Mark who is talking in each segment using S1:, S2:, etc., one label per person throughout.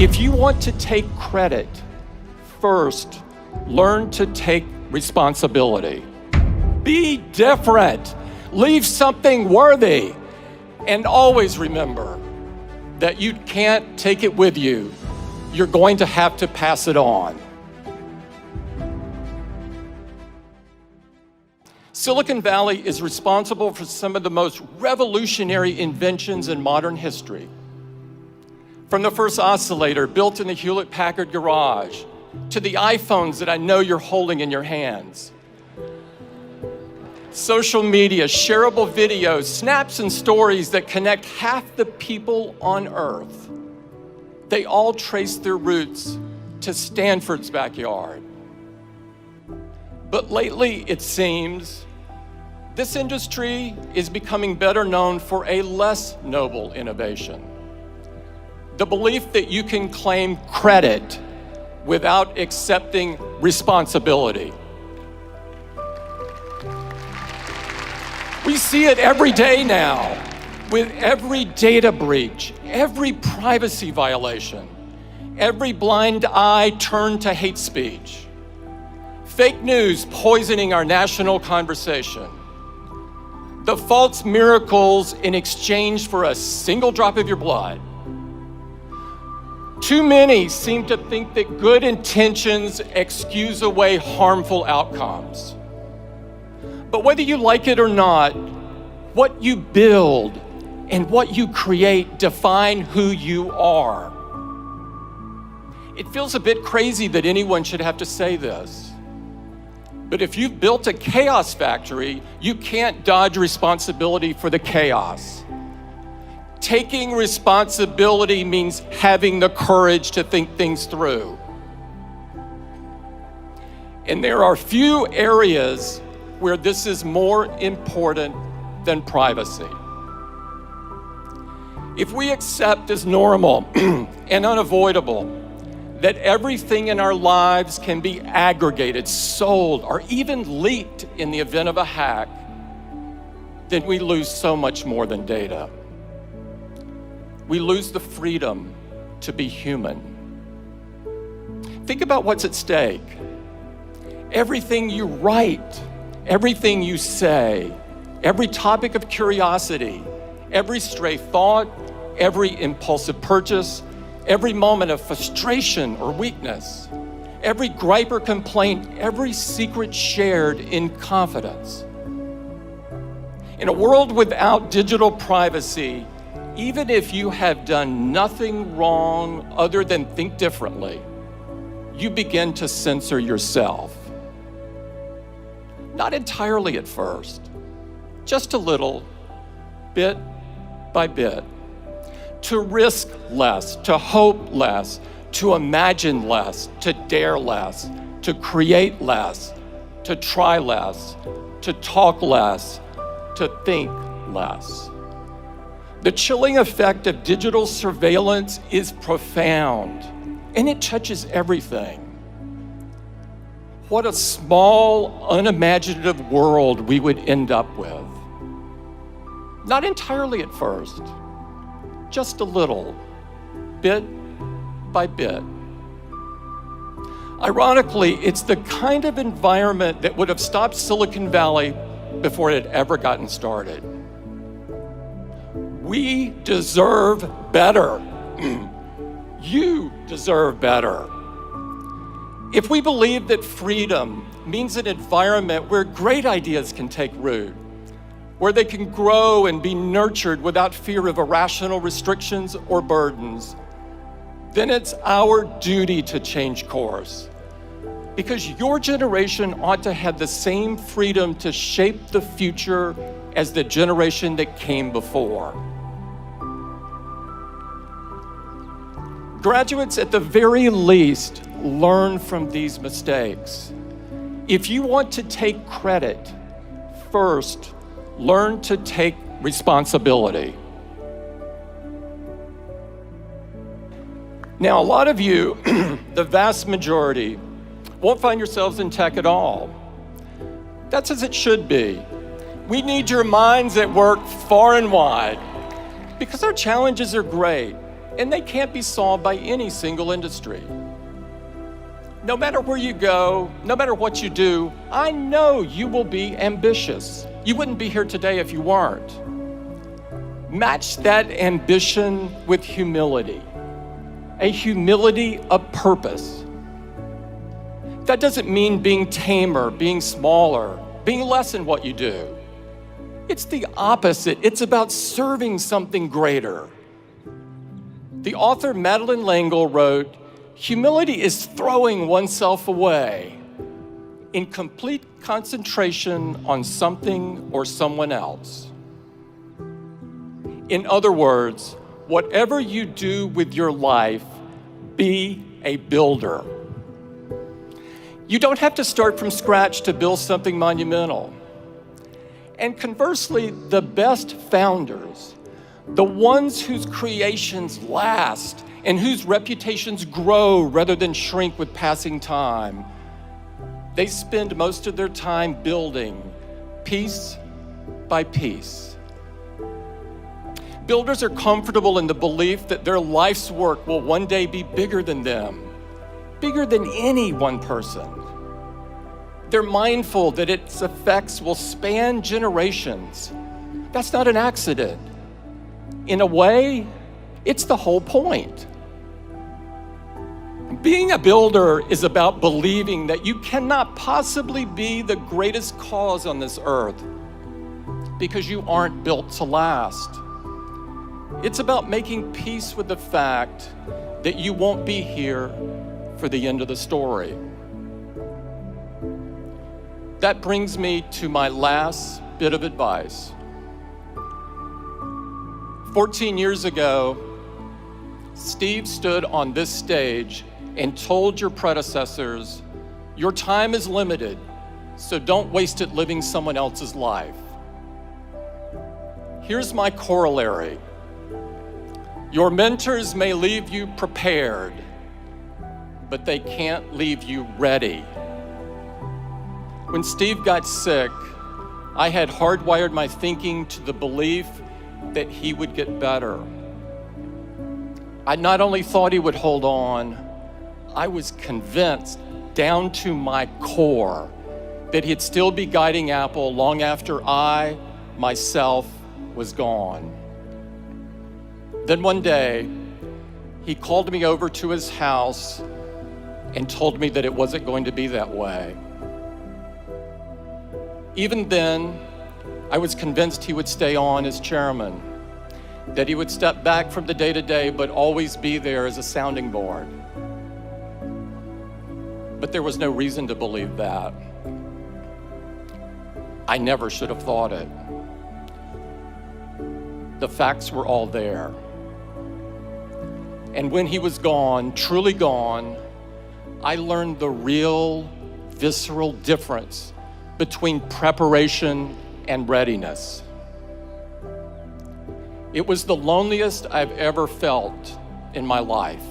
S1: If you want to take credit, first, learn to take responsibility. Be different. Leave something worthy. And always remember that you can't take it with you. You're going to have to pass it on. Silicon Valley is responsible for some of the most revolutionary inventions in modern history. From the first oscillator built in the Hewlett-Packard garage, to the iPhones that I know you're holding in your hands. Social media, shareable videos, snaps and stories that connect half the people on Earth. They all trace their roots to Stanford's backyard. But lately, it seems, this industry is becoming better known for a less noble innovation. The belief that you can claim credit without accepting responsibility. We see it every day now, with every data breach, every privacy violation, every blind eye turned to hate speech, fake news poisoning our national conversation, the false miracles in exchange for a single drop of your blood. Too many seem to think that good intentions excuse away harmful outcomes. But whether you like it or not, what you build and what you create define who you are. It feels a bit crazy that anyone should have to say this. But if you've built a chaos factory, you can't dodge responsibility for the chaos. Taking responsibility means having the courage to think things through. And there are few areas where this is more important than privacy. If we accept as normal and unavoidable that everything in our lives can be aggregated, sold, or even leaked in the event of a hack, then we lose so much more than data. We lose the freedom to be human. Think about what's at stake. Everything you write, everything you say, every topic of curiosity, every stray thought, every impulsive purchase, every moment of frustration or weakness, every gripe or complaint, every secret shared in confidence. In a world without digital privacy, even if you have done nothing wrong other than think differently, you begin to censor yourself. Not entirely at first, just a little, bit by bit. To risk less, to hope less, to imagine less, to dare less, to create less, to try less, to talk less, to think less. The chilling effect of digital surveillance is profound, and it touches everything. What a small, unimaginative world we would end up with. Not entirely at first, just a little, bit by bit. Ironically, it's the kind of environment that would have stopped Silicon Valley before it had ever gotten started. We deserve better. You deserve better. If we believe that freedom means an environment where great ideas can take root, where they can grow and be nurtured without fear of irrational restrictions or burdens, then it's our duty to change course. Because your generation ought to have the same freedom to shape the future as the generation that came before. Graduates, at the very least, learn from these mistakes. If you want to take credit, first, learn to take responsibility. Now, a lot of you, the vast majority, won't find yourselves in tech at all. That's as it should be. We need your minds at work far and wide because our challenges are great. and they can't be solved by any single industry. No matter where you go, no matter what you do, I know you will be ambitious. You wouldn't be here today if you weren't. Match that ambition with humility, a humility of purpose. That doesn't mean being tamer, being smaller, being less in what you do. It's the opposite. It's about serving something greater. The author Madeleine L'Engle wrote, "Humility is throwing oneself away in complete concentration on something or someone else." In other words, whatever you do with your life, be a builder. You don't have to start from scratch to build something monumental. And conversely, the best founders, the ones whose creations last and whose reputations grow rather than shrink with passing time, they spend most of their time building piece by piece. Builders are comfortable in the belief that their life's work will one day be bigger than them, bigger than any one person. They're mindful that its effects will span generations. That's not an accident. In a way, it's the whole point. Being a builder is about believing that you cannot possibly be the greatest cause on this earth because you aren't built to last. It's about making peace with the fact that you won't be here for the end of the story. That brings me to my last bit of advice. 14 years ago, Steve stood on this stage and told your predecessors, "Your time is limited, so don't waste it living someone else's life." Here's my corollary. Your mentors may leave you prepared, but they can't leave you ready. When Steve got sick, I had hardwired my thinking to the belief that he would get better. I not only thought he would hold on, I was convinced down to my core that he'd still be guiding Apple long after I, myself, was gone. Then one day, he called me over to his house and told me that it wasn't going to be that way. Even then, I was convinced he would stay on as chairman, that he would step back from the day-to-day but always be there as a sounding board. But there was no reason to believe that. I never should have thought it. The facts were all there. And when he was gone, truly gone, I learned the real, visceral difference between preparation and readiness. It was the loneliest I've ever felt in my life,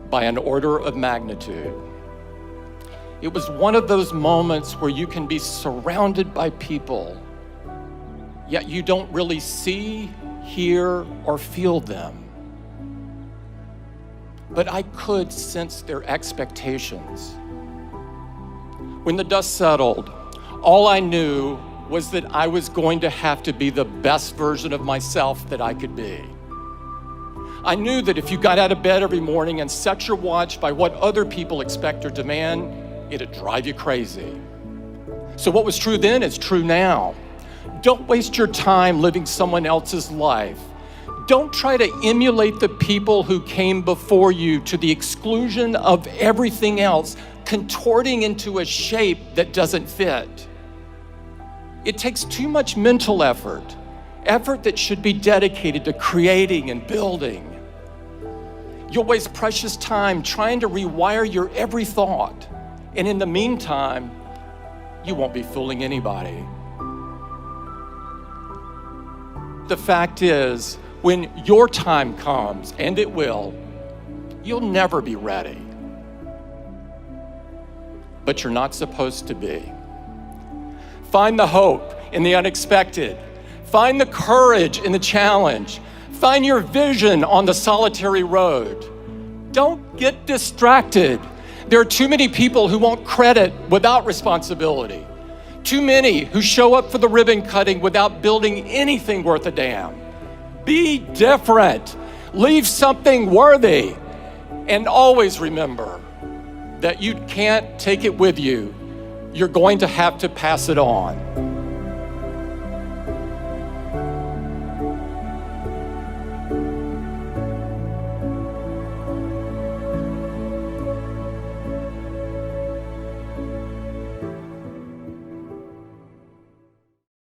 S1: by an order of magnitude. It was one of those moments where you can be surrounded by people, yet you don't really see, hear, or feel them. But I could sense their expectations. When the dust settled, all I knew was that I was going to have to be the best version of myself that I could be. I knew that if you got out of bed every morning and set your watch by what other people expect or demand, it'd drive you crazy. So what was true then is true now. Don't waste your time living someone else's life. Don't try to emulate the people who came before you to the exclusion of everything else, contorting into a shape that doesn't fit. It takes too much mental effort that should be dedicated to creating and building. You'll waste precious time trying to rewire your every thought, and in the meantime, you won't be fooling anybody. The fact is, when your time comes, and it will, you'll never be ready. But you're not supposed to be. Find the hope in the unexpected. Find the courage in the challenge. Find your vision on the solitary road. Don't get distracted. There are too many people who want credit without responsibility. Too many who show up for the ribbon cutting without building anything worth a damn. Be different. Leave something worthy. And always remember that you can't take it with you. You're going to have to pass it on.